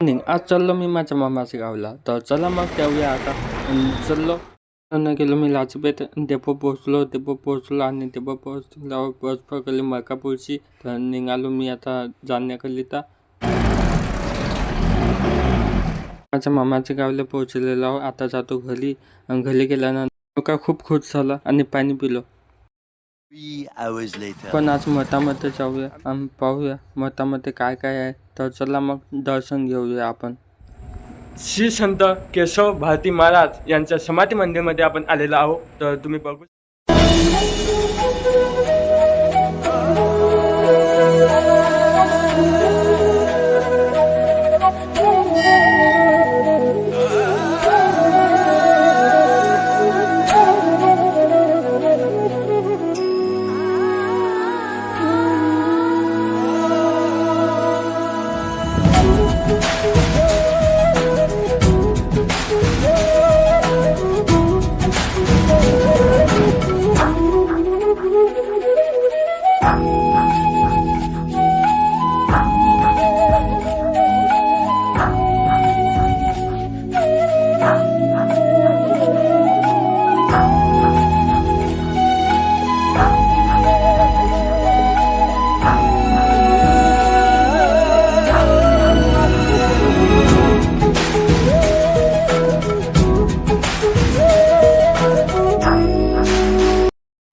आज चाललो मी माझ्या मामाच्या गावाला. तर चला मग जाऊया आता. चाललो गेलो मी लाजपेत डेपो पोहोचलो आणि डेपो पोहोचल्यावर बस पकडली मलकापूरची. तर निघालो मी आता जाण्याकरिता. माझ्या मामाच्या गावाला पोहोचलेलो आहो. आता जातो घरी. घरी गेल्यानंतर का खूप खुश झाला आणि पाणी पिलो. 3 hours later. पण आज मठामध्ये जाऊया आणि पाहूया मठामध्ये काय काय आहे. तर चला मग दर्शन घेऊया आपण. श्री संत केशव भारती महाराज यांच्या समाधी मंदिरमध्ये आपण आलेलो आहोत. तर तुम्ही बघू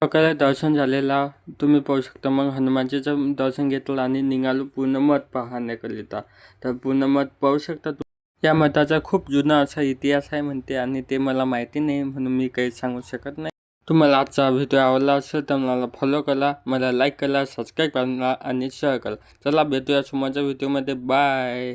सकाळी दर्शन झालेला तुम्ही पाहू शकता. मग हनुमानजीचं दर्शन घेतलं आणि निघालो पूर्ण मठ पाहण्याकरिता. तर पूर्ण मठ पाहू शकता. या मठाचा खूप जुना असा इतिहास आहे म्हणते आणि ते मला माहिती नाही म्हणून मी काही सांगू शकत नाही. तुम्हाला आजचा व्हिडिओ आवडला असेल तर मला फॉलो करा, मला लाईक करा, सबस्क्राईब करा आणि शेअर करा. चला भेटूया समोरच्या व्हिडिओमध्ये. बाय.